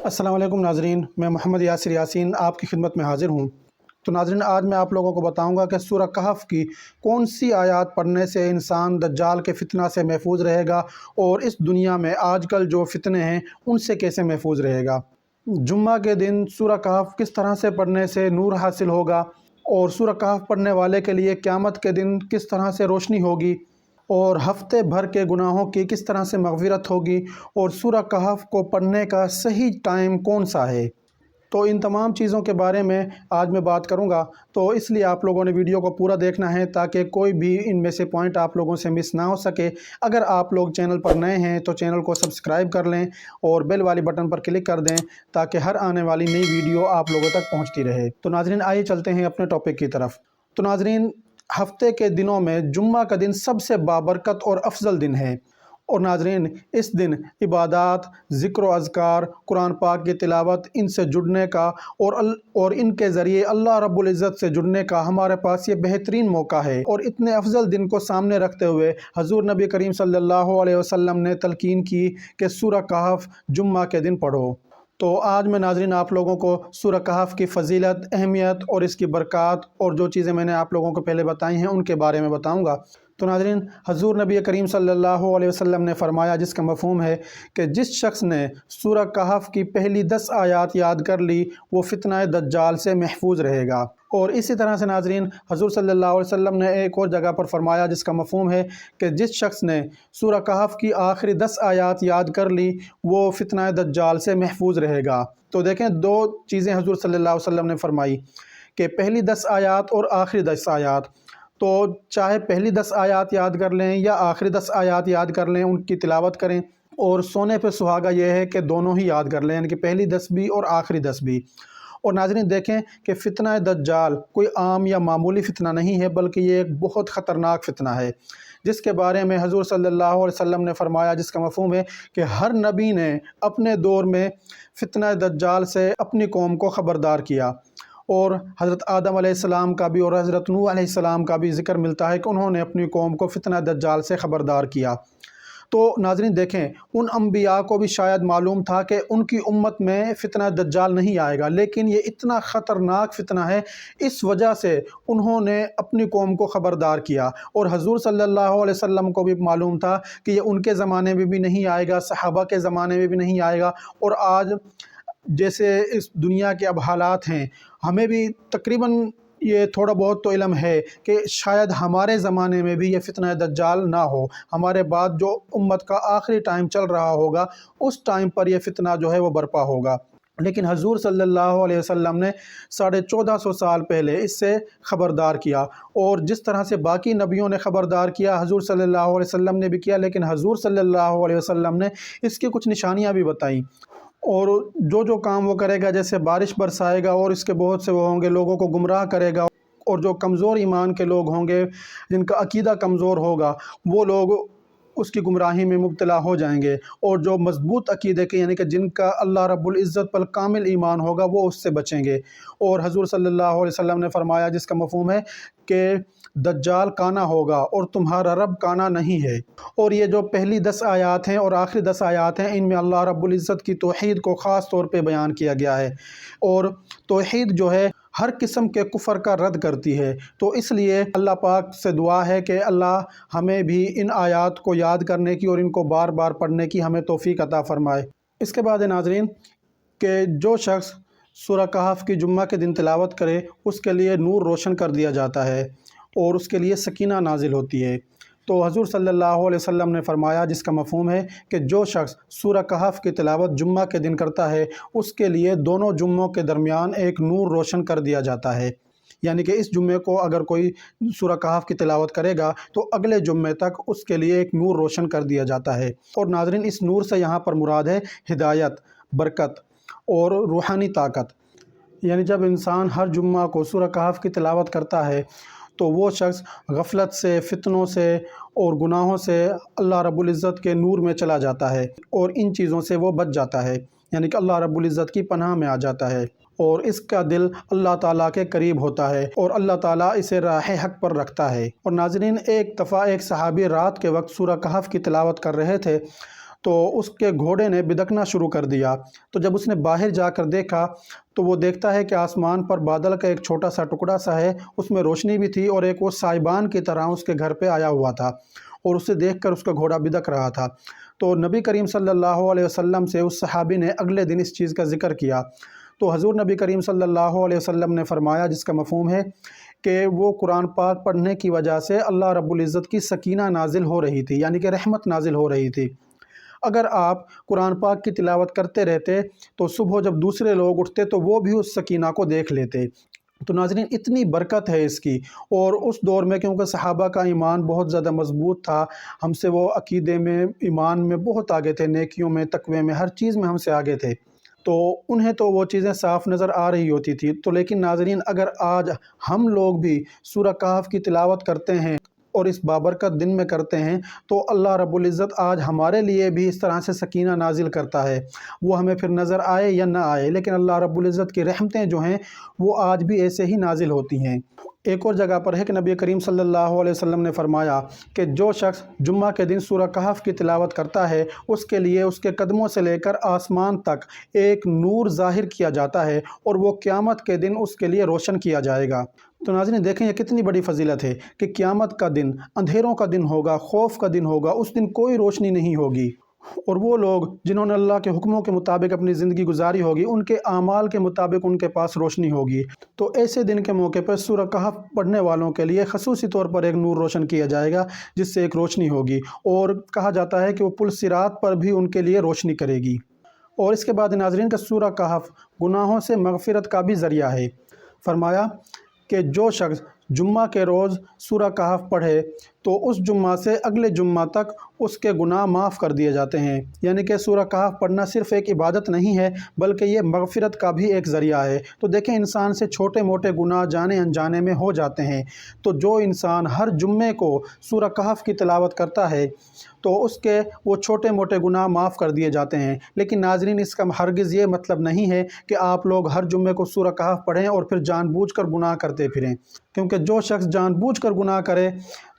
السلام علیکم ناظرین، میں محمد یاسر یاسین آپ کی خدمت میں حاضر ہوں۔ تو ناظرین، آج میں آپ لوگوں کو بتاؤں گا کہ سورہ کہف کی کون سی آیات پڑھنے سے انسان دجال کے فتنہ سے محفوظ رہے گا اور اس دنیا میں آج کل جو فتنے ہیں ان سے کیسے محفوظ رہے گا۔ جمعہ کے دن سورہ کہف کس طرح سے پڑھنے سے نور حاصل ہوگا، اور سورہ کہف پڑھنے والے کے لیے قیامت کے دن کس طرح سے روشنی ہوگی، اور ہفتے بھر کے گناہوں کی کس طرح سے مغفرت ہوگی، اور سورہ کہف کو پڑھنے کا صحیح ٹائم کون سا ہے، تو ان تمام چیزوں کے بارے میں آج میں بات کروں گا۔ تو اس لیے آپ لوگوں نے ویڈیو کو پورا دیکھنا ہے تاکہ کوئی بھی ان میں سے پوائنٹ آپ لوگوں سے مس نہ ہو سکے۔ اگر آپ لوگ چینل پر نئے ہیں تو چینل کو سبسکرائب کر لیں اور بیل والی بٹن پر کلک کر دیں تاکہ ہر آنے والی نئی ویڈیو آپ لوگوں تک پہنچتی رہے۔ تو ناظرین، آئیے چلتے ہیں اپنے ٹاپک کی طرف۔ تو ناظرین، ہفتے کے دنوں میں جمعہ کا دن سب سے بابرکت اور افضل دن ہے، اور ناظرین اس دن عبادات، ذکر و اذکار، قرآن پاک کی تلاوت، ان سے جڑنے کا اور ان کے ذریعے اللہ رب العزت سے جڑنے کا ہمارے پاس یہ بہترین موقع ہے۔ اور اتنے افضل دن کو سامنے رکھتے ہوئے حضور نبی کریم صلی اللہ علیہ وسلم نے تلقین کی کہ سورہ کہف جمعہ کے دن پڑھو۔ تو آج میں ناظرین آپ لوگوں کو سورہ کہف کی فضیلت، اہمیت اور اس کی برکات اور جو چیزیں میں نے آپ لوگوں کو پہلے بتائی ہیں ان کے بارے میں بتاؤں گا۔ تو ناظرین، حضور نبی کریم صلی اللہ علیہ وسلم نے فرمایا، جس کا مفہوم ہے کہ جس شخص نے سورہ کہف کی پہلی 10 آیات یاد کر لی وہ فتنہ دجال سے محفوظ رہے گا۔ اور اسی طرح سے ناظرین، حضور صلی اللہ علیہ وسلم نے ایک اور جگہ پر فرمایا جس کا مفہوم ہے کہ جس شخص نے سورہ کہف کی آخری 10 آیات یاد کر لی وہ فتنہ دجال سے محفوظ رہے گا۔ تو دیکھیں، دو چیزیں حضور صلی اللہ علیہ وسلم نے فرمائی کہ پہلی 10 آیات اور آخری 10 آیات۔ تو چاہے پہلی 10 آیات یاد کر لیں یا آخری 10 آیات یاد کر لیں، ان کی تلاوت کریں، اور سونے پہ سہاگا یہ ہے کہ دونوں ہی یاد کر لیں، یعنی کہ پہلی 10 بھی اور آخری 10 بھی۔ اور ناظرین دیکھیں کہ فتنہ دجال کوئی عام یا معمولی فتنہ نہیں ہے، بلکہ یہ ایک بہت خطرناک فتنہ ہے جس کے بارے میں حضور صلی اللہ علیہ وسلم نے فرمایا، جس کا مفہوم ہے کہ ہر نبی نے اپنے دور میں فتنہ دجال سے اپنی قوم کو خبردار کیا، اور حضرت آدم علیہ السلام کا بھی اور حضرت نوح علیہ السلام کا بھی ذکر ملتا ہے کہ انہوں نے اپنی قوم کو فتنہ دجال سے خبردار کیا۔ تو ناظرین دیکھیں، ان انبیاء کو بھی شاید معلوم تھا کہ ان کی امت میں فتنہ دجال نہیں آئے گا، لیکن یہ اتنا خطرناک فتنہ ہے، اس وجہ سے انہوں نے اپنی قوم کو خبردار کیا۔ اور حضور صلی اللہ علیہ وسلم کو بھی معلوم تھا کہ یہ ان کے زمانے میں بھی نہیں آئے گا، صحابہ کے زمانے میں بھی نہیں آئے گا، اور آج جیسے اس دنیا کے اب حالات ہیں، ہمیں بھی تقریباً یہ تھوڑا بہت تو علم ہے کہ شاید ہمارے زمانے میں بھی یہ فتنہ دجال نہ ہو، ہمارے بعد جو امت کا آخری ٹائم چل رہا ہوگا اس ٹائم پر یہ فتنہ جو ہے وہ برپا ہوگا۔ لیکن حضور صلی اللہ علیہ وسلم نے 1450 سال پہلے اس سے خبردار کیا، اور جس طرح سے باقی نبیوں نے خبردار کیا حضور صلی اللہ علیہ وسلم نے بھی کیا، لیکن حضور صلی اللہ علیہ وسلم نے اس کی کچھ نشانیاں بھی بتائیں، اور جو کام وہ کرے گا، جیسے بارش برسائے گا اور اس کے بہت سے وہ ہوں گے، لوگوں کو گمراہ کرے گا، اور جو کمزور ایمان کے لوگ ہوں گے، جن کا عقیدہ کمزور ہوگا، وہ لوگ اس کی گمراہی میں مبتلا ہو جائیں گے، اور جو مضبوط عقیدے کے یعنی کہ جن کا اللہ رب العزت پر کامل ایمان ہوگا وہ اس سے بچیں گے۔ اور حضور صلی اللہ علیہ وسلم نے فرمایا، جس کا مفہوم ہے کہ دجال کانا ہوگا اور تمہارا رب کانا نہیں ہے۔ اور یہ جو پہلی 10 آیات ہیں اور آخری 10 آیات ہیں، ان میں اللہ رب العزت کی توحید کو خاص طور پہ بیان کیا گیا ہے، اور توحید جو ہے ہر قسم کے کفر کا رد کرتی ہے۔ تو اس لیے اللہ پاک سے دعا ہے کہ اللہ ہمیں بھی ان آیات کو یاد کرنے کی اور ان کو بار بار پڑھنے کی ہمیں توفیق عطا فرمائے۔ اس کے بعد ناظرین کہ جو شخص سورہ کہف کی جمعہ کے دن تلاوت کرے اس کے لیے نور روشن کر دیا جاتا ہے اور اس کے لیے سکینہ نازل ہوتی ہے۔ تو حضور صلی اللہ علیہ وسلم نے فرمایا، جس کا مفہوم ہے کہ جو شخص سورہ کہف کی تلاوت جمعہ کے دن کرتا ہے اس کے لیے دونوں جمعوں کے درمیان ایک نور روشن کر دیا جاتا ہے، یعنی کہ اس جمعے کو اگر کوئی سورہ کہف کی تلاوت کرے گا تو اگلے جمعے تک اس کے لیے ایک نور روشن کر دیا جاتا ہے۔ اور ناظرین، اس نور سے یہاں پر مراد ہے ہدایت، برکت اور روحانی طاقت، یعنی جب انسان ہر جمعہ کو سورہ کہف کی تلاوت کرتا ہے تو وہ شخص غفلت سے، فتنوں سے اور گناہوں سے اللہ رب العزت کے نور میں چلا جاتا ہے، اور ان چیزوں سے وہ بچ جاتا ہے، یعنی کہ اللہ رب العزت کی پناہ میں آ جاتا ہے، اور اس کا دل اللہ تعالیٰ کے قریب ہوتا ہے، اور اللہ تعالیٰ اسے راہ حق پر رکھتا ہے۔ اور ناظرین، ایک دفعہ ایک صحابی رات کے وقت سورہ کہف کی تلاوت کر رہے تھے تو اس کے گھوڑے نے بدکنا شروع کر دیا۔ تو جب اس نے باہر جا کر دیکھا تو وہ دیکھتا ہے کہ آسمان پر بادل کا ایک چھوٹا سا ٹکڑا سا ہے، اس میں روشنی بھی تھی اور ایک وہ سائبان کی طرح اس کے گھر پہ آیا ہوا تھا اور اسے دیکھ کر اس کا گھوڑا بدک رہا تھا۔ تو نبی کریم صلی اللہ علیہ وسلم سے اس صحابی نے اگلے دن اس چیز کا ذکر کیا، تو حضور نبی کریم صلی اللہ علیہ وسلم نے فرمایا، جس کا مفہوم ہے کہ وہ قرآن پاک پڑھنے کی وجہ سے اللہ رب العزت کی سکینہ نازل ہو رہی تھی، یعنی کہ رحمت نازل ہو رہی تھی۔ اگر آپ قرآن پاک کی تلاوت کرتے رہتے تو صبح جب دوسرے لوگ اٹھتے تو وہ بھی اس سکینہ کو دیکھ لیتے۔ تو ناظرین، اتنی برکت ہے اس کی، اور اس دور میں کیونکہ صحابہ کا ایمان بہت زیادہ مضبوط تھا، ہم سے وہ عقیدے میں، ایمان میں بہت آگے تھے، نیکیوں میں، تقوی میں، ہر چیز میں ہم سے آگے تھے، تو انہیں تو وہ چیزیں صاف نظر آ رہی ہوتی تھی۔ تو لیکن ناظرین، اگر آج ہم لوگ بھی سورہ کہف کی تلاوت کرتے ہیں اور اس بابرکت دن میں کرتے ہیں تو اللہ رب العزت آج ہمارے لیے بھی اس طرح سے سکینہ نازل کرتا ہے، وہ ہمیں پھر نظر آئے یا نہ آئے، لیکن اللہ رب العزت کی رحمتیں جو ہیں وہ آج بھی ایسے ہی نازل ہوتی ہیں۔ ایک اور جگہ پر ہے کہ نبی کریم صلی اللہ علیہ وسلم نے فرمایا کہ جو شخص جمعہ کے دن سورہ کہف کی تلاوت کرتا ہے اس کے لیے اس کے قدموں سے لے کر آسمان تک ایک نور ظاہر کیا جاتا ہے اور وہ قیامت کے دن اس کے لیے روشن کیا جائے گا۔ تو ناظرین دیکھیں، یہ کتنی بڑی فضیلت ہے کہ قیامت کا دن اندھیروں کا دن ہوگا، خوف کا دن ہوگا، اس دن کوئی روشنی نہیں ہوگی، اور وہ لوگ جنہوں نے اللہ کے حکموں کے مطابق اپنی زندگی گزاری ہوگی ان کے اعمال کے مطابق ان کے پاس روشنی ہوگی۔ تو ایسے دن کے موقع پر سورہ کہف پڑھنے والوں کے لیے خصوصی طور پر ایک نور روشن کیا جائے گا جس سے ایک روشنی ہوگی، اور کہا جاتا ہے کہ وہ پل صراط پر بھی ان کے لیے روشنی کرے گی۔ اور اس کے بعد ناظرین کا سورہ کہف گناہوں سے مغفرت کا بھی ذریعہ ہے۔ فرمایا کہ جو شخص جمعہ کے روز سورہ کہف پڑھے تو اس جمعہ سے اگلے جمعہ تک اس کے گناہ معاف کر دیے جاتے ہیں، یعنی کہ سورہ کہف پڑھنا صرف ایک عبادت نہیں ہے بلکہ یہ مغفرت کا بھی ایک ذریعہ ہے۔ تو دیکھیں، انسان سے چھوٹے موٹے گناہ جانے انجانے میں ہو جاتے ہیں، تو جو انسان ہر جمعے کو سورہ کہف کی تلاوت کرتا ہے تو اس کے وہ چھوٹے موٹے گناہ معاف کر دیے جاتے ہیں۔ لیکن ناظرین، اس کا ہرگز یہ مطلب نہیں ہے کہ آپ لوگ ہر جمعے کو سورہ کہف پڑھیں اور پھر جان بوجھ کر گناہ کرتے پھریں، کیونکہ جو شخص جان بوجھ کر گناہ کرے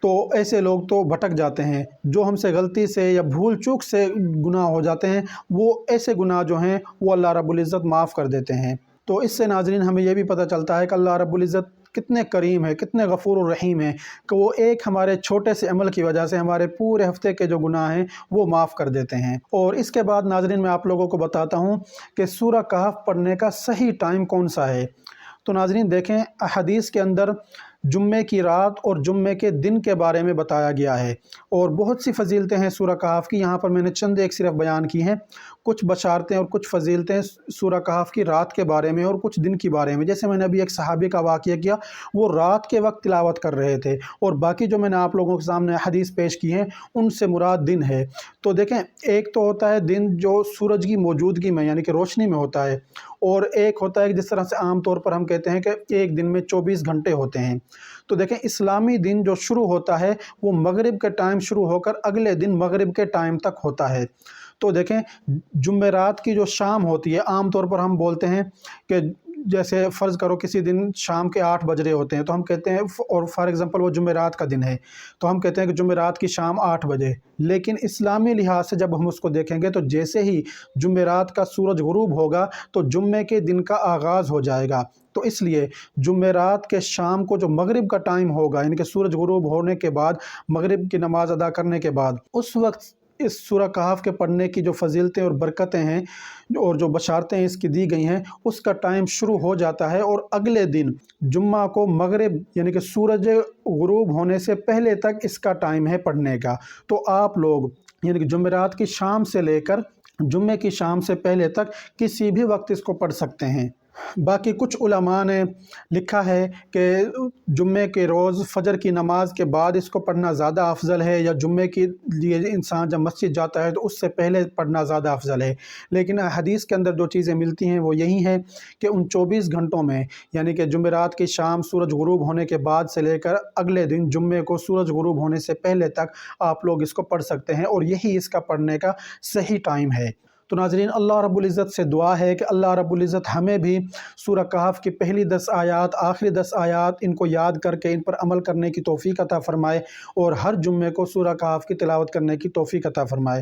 تو ایسے لوگ تو بھٹک جاتے ہیں۔ جو ہم سے غلطی سے یا بھول چوک سے گناہ ہو جاتے ہیں وہ ایسے گناہ جو ہیں وہ اللہ رب العزت معاف کر دیتے ہیں۔ تو اس سے ناظرین ہمیں یہ بھی پتہ چلتا ہے کہ اللہ رب العزت کتنے کریم ہے، کتنے غفور الرحیم ہے کہ وہ ایک ہمارے چھوٹے سے عمل کی وجہ سے ہمارے پورے ہفتے کے جو گناہ ہیں وہ معاف کر دیتے ہیں۔ اور اس کے بعد ناظرین میں آپ لوگوں کو بتاتا ہوں کہ سورہ کہف پڑھنے کا صحیح ٹائم کون سا ہے۔ تو ناظرین دیکھیں، حدیث کے اندر جمعے کی رات اور جمعے کے دن کے بارے میں بتایا گیا ہے، اور بہت سی فضیلتیں ہیں سورہ کہف کی، یہاں پر میں نے چند ایک صرف بیان کی ہیں۔ کچھ بشارتیں اور کچھ فضیلتیں سورہ کہف کی رات کے بارے میں اور کچھ دن کے بارے میں، جیسے میں نے ابھی ایک صحابی کا واقعہ کیا، وہ رات کے وقت تلاوت کر رہے تھے، اور باقی جو میں نے آپ لوگوں کے سامنے حدیث پیش کی ہیں ان سے مراد دن ہے۔ تو دیکھیں، ایک تو ہوتا ہے دن جو سورج کی موجودگی میں یعنی کہ روشنی میں ہوتا ہے، اور ایک ہوتا ہے جس طرح سے عام طور پر ہم کہتے ہیں کہ ایک دن میں 24 گھنٹے ہوتے ہیں۔ تو دیکھیں، اسلامی دن جو شروع ہوتا ہے وہ مغرب کے ٹائم شروع ہو کر اگلے دن مغرب کے ٹائم تک ہوتا ہے۔ تو دیکھیں، جمعرات کی جو شام ہوتی ہے، عام طور پر ہم بولتے ہیں کہ جیسے فرض کرو کسی دن شام کے 8 بج رہے ہوتے ہیں تو ہم کہتے ہیں، اور فار ایگزامپل وہ جمعرات کا دن ہے تو ہم کہتے ہیں کہ جمعرات کی شام 8 بجے، لیکن اسلامی لحاظ سے جب ہم اس کو دیکھیں گے تو جیسے ہی جمعرات کا سورج غروب ہوگا تو جمعے کے دن کا آغاز ہو جائے گا۔ تو اس لیے جمعرات کے شام کو جو مغرب کا ٹائم ہوگا، یعنی کہ سورج غروب ہونے کے بعد، مغرب کی نماز ادا کرنے کے بعد، اس وقت اس سورہ کہف کے پڑھنے کی جو فضیلتیں اور برکتیں ہیں اور جو بشارتیں اس کی دی گئی ہیں اس کا ٹائم شروع ہو جاتا ہے، اور اگلے دن جمعہ کو مغرب یعنی کہ سورج غروب ہونے سے پہلے تک اس کا ٹائم ہے پڑھنے کا۔ تو آپ لوگ یعنی کہ جمعرات کی شام سے لے کر جمعے کی شام سے پہلے تک کسی بھی وقت اس کو پڑھ سکتے ہیں۔ باقی کچھ علماء نے لکھا ہے کہ جمعے کے روز فجر کی نماز کے بعد اس کو پڑھنا زیادہ افضل ہے، یا جمعے کے لیے انسان جب مسجد جاتا ہے تو اس سے پہلے پڑھنا زیادہ افضل ہے۔ لیکن حدیث کے اندر جو چیزیں ملتی ہیں وہ یہی ہیں کہ ان 24 گھنٹوں میں یعنی کہ جمعرات کی شام سورج غروب ہونے کے بعد سے لے کر اگلے دن جمعے کو سورج غروب ہونے سے پہلے تک آپ لوگ اس کو پڑھ سکتے ہیں، اور یہی اس کا پڑھنے کا صحیح ٹائم ہے۔ تو ناظرین، اللہ رب العزت سے دعا ہے کہ اللہ رب العزت ہمیں بھی سورہ کہف کی پہلی 10 آیات، آخری 10 آیات ان کو یاد کر کے ان پر عمل کرنے کی توفیق عطا فرمائے، اور ہر جمعے کو سورہ کہف کی تلاوت کرنے کی توفیق عطا فرمائے۔